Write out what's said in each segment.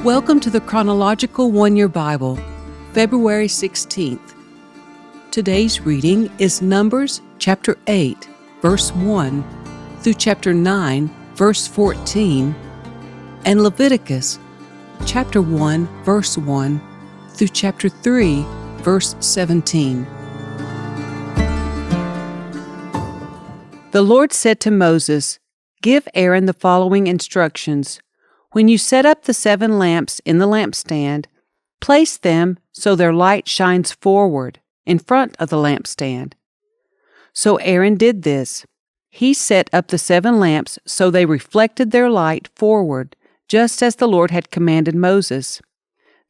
Welcome to the Chronological One-Year Bible, February 16th. Today's reading is Numbers chapter 8, verse 1 through chapter 9, verse 14, and Leviticus chapter 1, verse 1 through chapter 3, verse 17. The Lord said to Moses, "Give Aaron the following instructions. When you set up the 7 lamps in the lampstand, place them so their light shines forward, in front of the lampstand." So Aaron did this. He set up the 7 lamps so they reflected their light forward, just as the Lord had commanded Moses.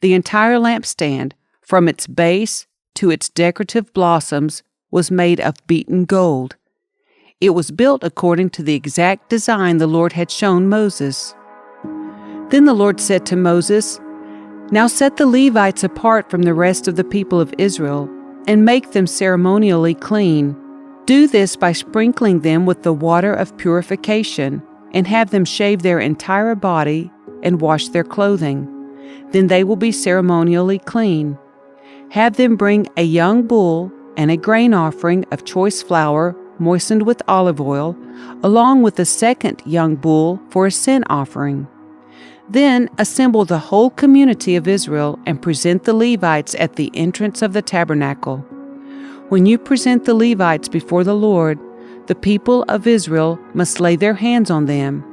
The entire lampstand, from its base to its decorative blossoms, was made of beaten gold. It was built according to the exact design the Lord had shown Moses. Then the Lord said to Moses, "Now set the Levites apart from the rest of the people of Israel, and make them ceremonially clean. Do this by sprinkling them with the water of purification, and have them shave their entire body and wash their clothing. Then they will be ceremonially clean. Have them bring a young bull and a grain offering of choice flour moistened with olive oil, along with a second young bull for a sin offering. Then assemble the whole community of Israel and present the Levites at the entrance of the tabernacle. When you present the Levites before the Lord, the people of Israel must lay their hands on them.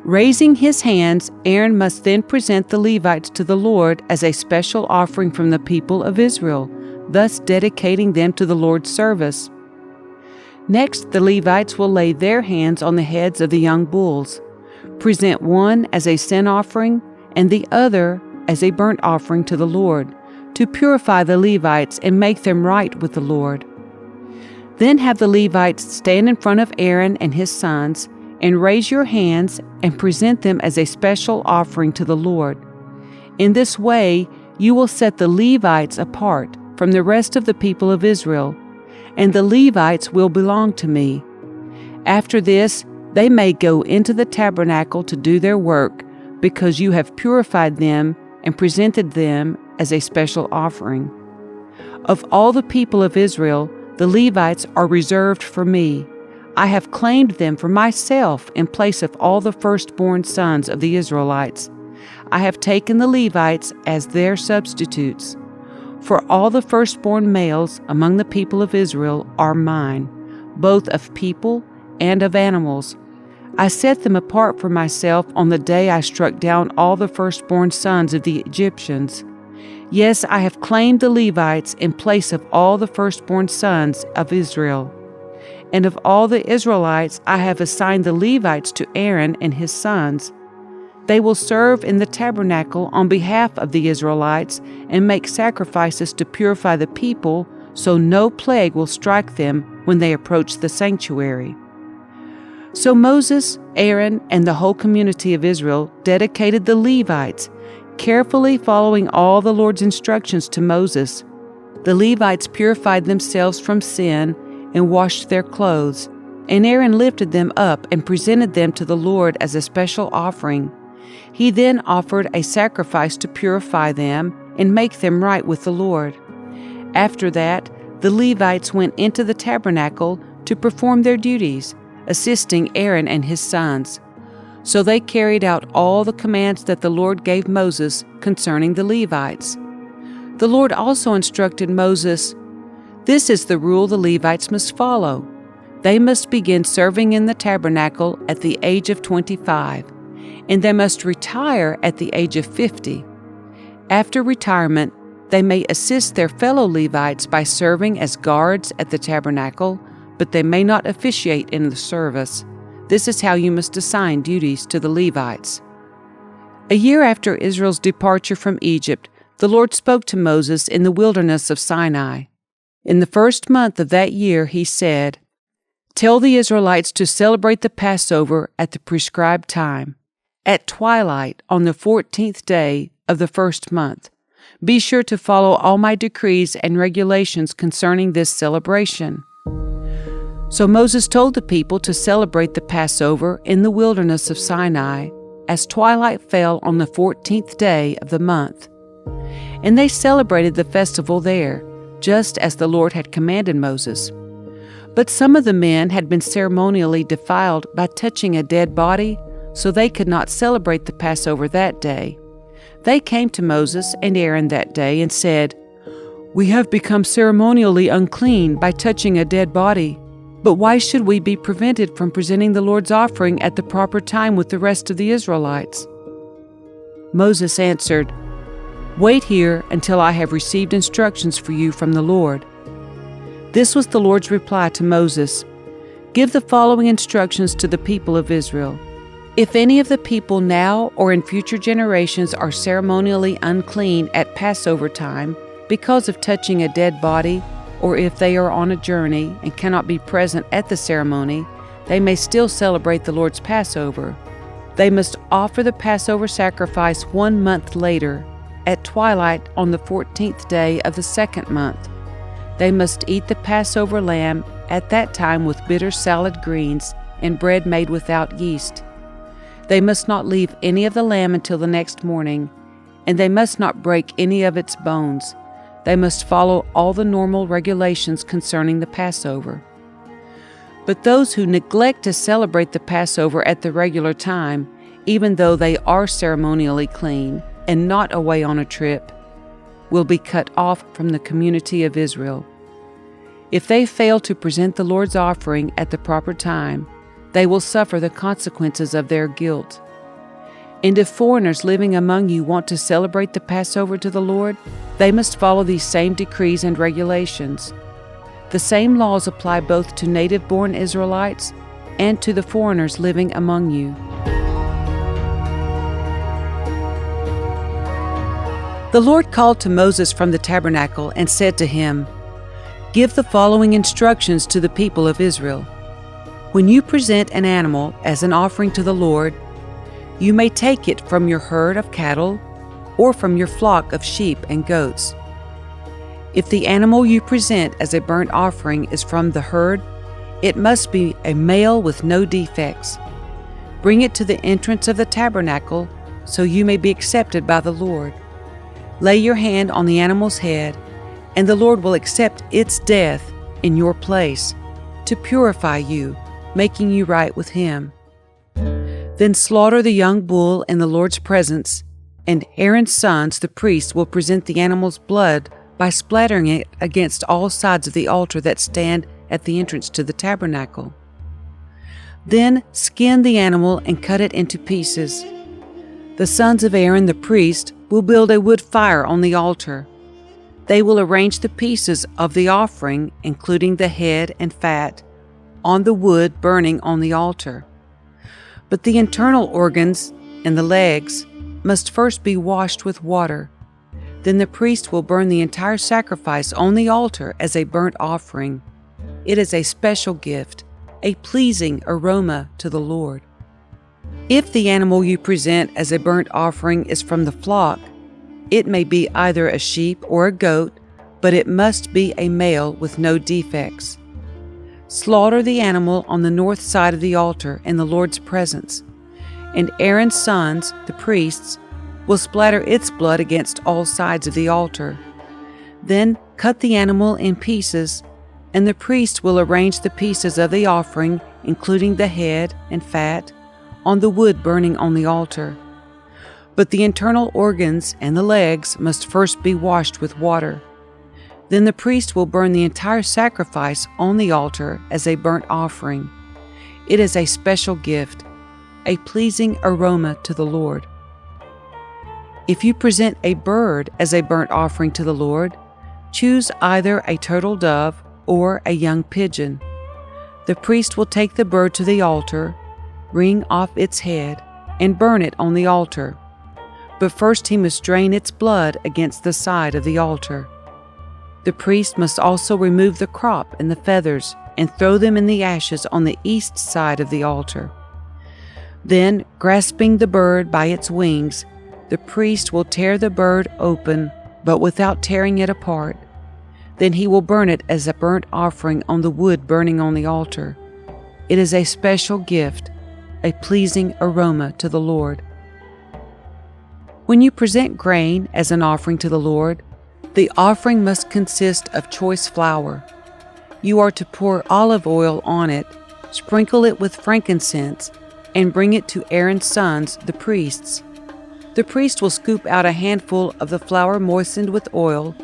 Raising his hands, Aaron must then present the Levites to the Lord as a special offering from the people of Israel, thus dedicating them to the Lord's service. Next, the Levites will lay their hands on the heads of the young bulls. Present one as a sin offering and the other as a burnt offering to the Lord, to purify the Levites and make them right with the Lord. Then have the Levites stand in front of Aaron and his sons, and raise your hands and present them as a special offering to the Lord. In this way, you will set the Levites apart from the rest of the people of Israel, and the Levites will belong to me. After this, they may go into the tabernacle to do their work, because you have purified them and presented them as a special offering. Of all the people of Israel, the Levites are reserved for me. I have claimed them for myself in place of all the firstborn sons of the Israelites. I have taken the Levites as their substitutes. For all the firstborn males among the people of Israel are mine, both of people and of animals. I set them apart for myself on the day I struck down all the firstborn sons of the Egyptians. Yes, I have claimed the Levites in place of all the firstborn sons of Israel. And of all the Israelites, I have assigned the Levites to Aaron and his sons. They will serve in the tabernacle on behalf of the Israelites and make sacrifices to purify the people, so no plague will strike them when they approach the sanctuary." So Moses, Aaron, and the whole community of Israel dedicated the Levites, carefully following all the Lord's instructions to Moses. The Levites purified themselves from sin and washed their clothes, and Aaron lifted them up and presented them to the Lord as a special offering. He then offered a sacrifice to purify them and make them right with the Lord. After that, the Levites went into the tabernacle to perform their duties, assisting Aaron and his sons. So they carried out all the commands that the Lord gave Moses concerning the Levites. The Lord also instructed Moses, "This is the rule the Levites must follow. They must begin serving in the tabernacle at the age of 25, and they must retire at the age of 50. After retirement, they may assist their fellow Levites by serving as guards at the tabernacle, but they may not officiate in the service. This is how you must assign duties to the Levites." A year after Israel's departure from Egypt, the Lord spoke to Moses in the wilderness of Sinai. In the first month of that year, he said, "Tell the Israelites to celebrate the Passover at the prescribed time, at twilight on the 14th day of the first month. Be sure to follow all my decrees and regulations concerning this celebration." So Moses told the people to celebrate the Passover in the wilderness of Sinai as twilight fell on the 14th day of the month. And they celebrated the festival there, just as the Lord had commanded Moses. But some of the men had been ceremonially defiled by touching a dead body, so they could not celebrate the Passover that day. They came to Moses and Aaron that day and said, "We have become ceremonially unclean by touching a dead body. But why should we be prevented from presenting the Lord's offering at the proper time with the rest of the Israelites?" Moses answered, "Wait here until I have received instructions for you from the Lord." This was the Lord's reply to Moses: "Give the following instructions to the people of Israel. If any of the people now or in future generations are ceremonially unclean at Passover time because of touching a dead body, or if they are on a journey and cannot be present at the ceremony, they may still celebrate the Lord's Passover. They must offer the Passover sacrifice 1 month later, at twilight on the 14th day of the 2nd month. They must eat the Passover lamb at that time with bitter salad greens and bread made without yeast. They must not leave any of the lamb until the next morning, and they must not break any of its bones. They must follow all the normal regulations concerning the Passover. But those who neglect to celebrate the Passover at the regular time, even though they are ceremonially clean and not away on a trip, will be cut off from the community of Israel. If they fail to present the Lord's offering at the proper time, they will suffer the consequences of their guilt. And if foreigners living among you want to celebrate the Passover to the Lord, they must follow these same decrees and regulations. The same laws apply both to native-born Israelites and to the foreigners living among you. The Lord called to Moses from the tabernacle and said to him, "Give the following instructions to the people of Israel. When you present an animal as an offering to the Lord, you may take it from your herd of cattle or from your flock of sheep and goats. If the animal you present as a burnt offering is from the herd, it must be a male with no defects. Bring it to the entrance of the tabernacle so you may be accepted by the Lord. Lay your hand on the animal's head, and the Lord will accept its death in your place to purify you, making you right with Him. Then slaughter the young bull in the Lord's presence, and Aaron's sons, the priests, will present the animal's blood by splattering it against all sides of the altar that stand at the entrance to the tabernacle. Then skin the animal and cut it into pieces. The sons of Aaron, the priest, will build a wood fire on the altar. They will arrange the pieces of the offering, including the head and fat, on the wood burning on the altar. But the internal organs and the legs must first be washed with water. Then the priest will burn the entire sacrifice on the altar as a burnt offering. It is a special gift, a pleasing aroma to the Lord. If the animal you present as a burnt offering is from the flock, it may be either a sheep or a goat, but it must be a male with no defects. Slaughter the animal on the north side of the altar in the Lord's presence, and Aaron's sons, the priests, will splatter its blood against all sides of the altar. Then cut the animal in pieces, and the priest will arrange the pieces of the offering, including the head and fat, on the wood burning on the altar. But the internal organs and the legs must first be washed with water. Then the priest will burn the entire sacrifice on the altar as a burnt offering. It is a special gift, a pleasing aroma to the Lord. If you present a bird as a burnt offering to the Lord, choose either a turtle dove or a young pigeon. The priest will take the bird to the altar, wring off its head, and burn it on the altar. But first he must drain its blood against the side of the altar. The priest must also remove the crop and the feathers and throw them in the ashes on the east side of the altar. Then, grasping the bird by its wings, the priest will tear the bird open, but without tearing it apart. Then he will burn it as a burnt offering on the wood burning on the altar. It is a special gift, a pleasing aroma to the Lord. When you present grain as an offering to the Lord, the offering must consist of choice flour. You are to pour olive oil on it, sprinkle it with frankincense, and bring it to Aaron's sons, the priests. The priest will scoop out a handful of the flour moistened with oil,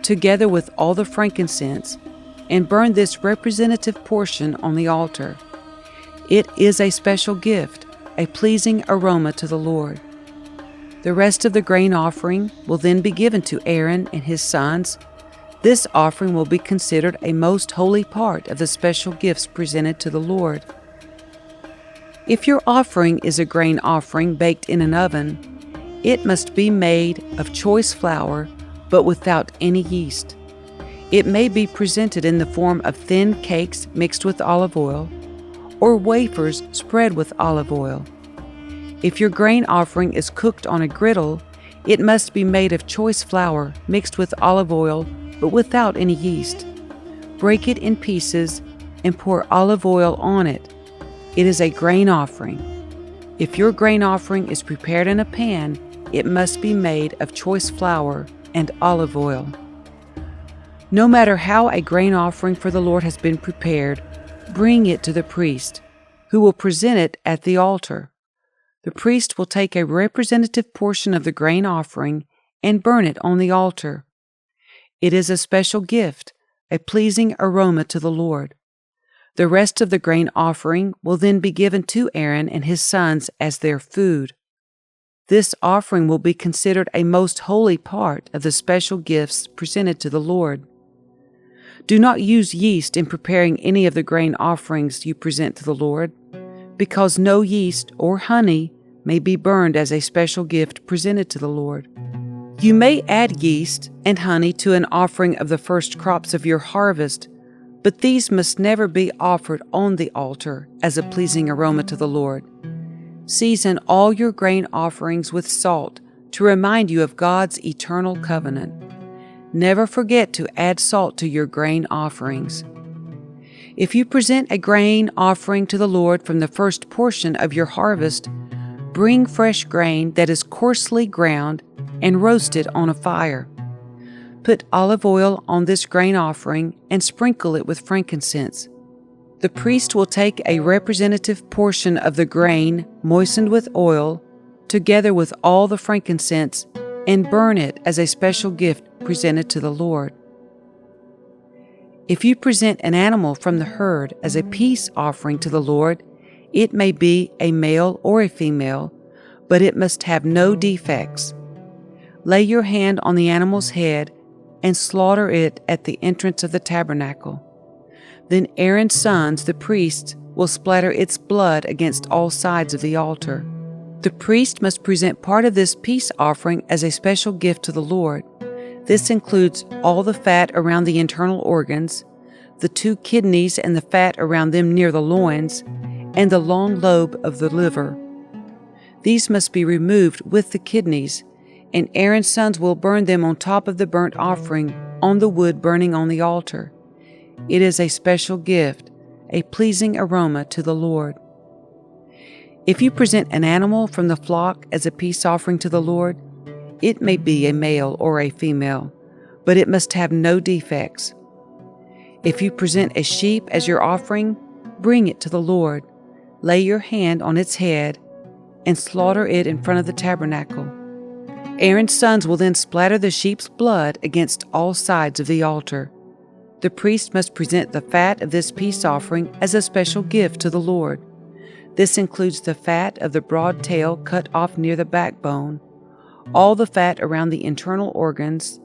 together with all the frankincense, and burn this representative portion on the altar. It is a special gift, a pleasing aroma to the Lord. The rest of the grain offering will then be given to Aaron and his sons. This offering will be considered a most holy part of the special gifts presented to the Lord. If your offering is a grain offering baked in an oven, it must be made of choice flour, but without any yeast. It may be presented in the form of thin cakes mixed with olive oil, or wafers spread with olive oil. If your grain offering is cooked on a griddle, it must be made of choice flour mixed with olive oil, but without any yeast. Break it in pieces and pour olive oil on it. It is a grain offering. If your grain offering is prepared in a pan, it must be made of choice flour and olive oil. No matter how a grain offering for the Lord has been prepared, bring it to the priest, who will present it at the altar. The priest will take a representative portion of the grain offering and burn it on the altar. It is a special gift, a pleasing aroma to the Lord. The rest of the grain offering will then be given to Aaron and his sons as their food. This offering will be considered a most holy part of the special gifts presented to the Lord. Do not use yeast in preparing any of the grain offerings you present to the Lord, because no yeast or honey may be burned as a special gift presented to the Lord. You may add yeast and honey to an offering of the first crops of your harvest, but these must never be offered on the altar as a pleasing aroma to the Lord. Season all your grain offerings with salt to remind you of God's eternal covenant. Never forget to add salt to your grain offerings. If you present a grain offering to the Lord from the first portion of your harvest, bring fresh grain that is coarsely ground and roast it on a fire. Put olive oil on this grain offering and sprinkle it with frankincense. The priest will take a representative portion of the grain moistened with oil, together with all the frankincense, and burn it as a special gift presented to the Lord. If you present an animal from the herd as a peace offering to the Lord, it may be a male or a female, but it must have no defects. Lay your hand on the animal's head and slaughter it at the entrance of the tabernacle. Then Aaron's sons, the priests, will splatter its blood against all sides of the altar. The priest must present part of this peace offering as a special gift to the Lord. This includes all the fat around the internal organs, the 2 kidneys and the fat around them near the loins, and the long lobe of the liver. These must be removed with the kidneys, and Aaron's sons will burn them on top of the burnt offering on the wood burning on the altar. It is a special gift, a pleasing aroma to the Lord. If you present an animal from the flock as a peace offering to the Lord, it may be a male or a female, but it must have no defects. If you present a sheep as your offering, bring it to the Lord. Lay your hand on its head and slaughter it in front of the tabernacle. Aaron's sons will then splatter the sheep's blood against all sides of the altar. The priest must present the fat of this peace offering as a special gift to the Lord. This includes the fat of the broad tail cut off near the backbone, all the fat around the internal organs,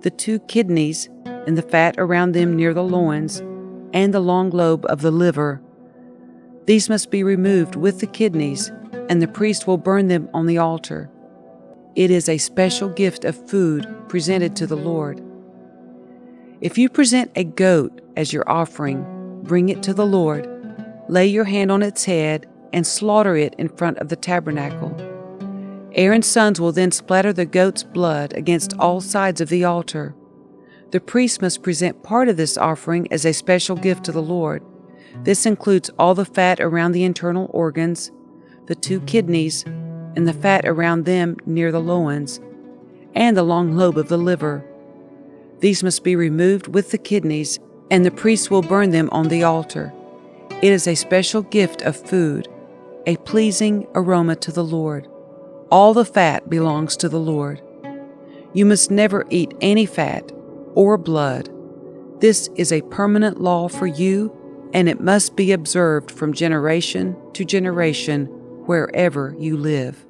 the 2 kidneys and the fat around them near the loins, and the long lobe of the liver. These must be removed with the kidneys, and the priest will burn them on the altar. It is a special gift of food presented to the Lord. If you present a goat as your offering, bring it to the Lord. Lay your hand on its head and slaughter it in front of the tabernacle. Aaron's sons will then splatter the goat's blood against all sides of the altar. The priest must present part of this offering as a special gift to the Lord. This includes all the fat around the internal organs, the 2 kidneys, and the fat around them near the loins, and the long lobe of the liver. These must be removed with the kidneys, and the priest will burn them on the altar. It is a special gift of food, a pleasing aroma to the Lord. All the fat belongs to the Lord. You must never eat any fat or blood. This is a permanent law for you, and it must be observed from generation to generation wherever you live.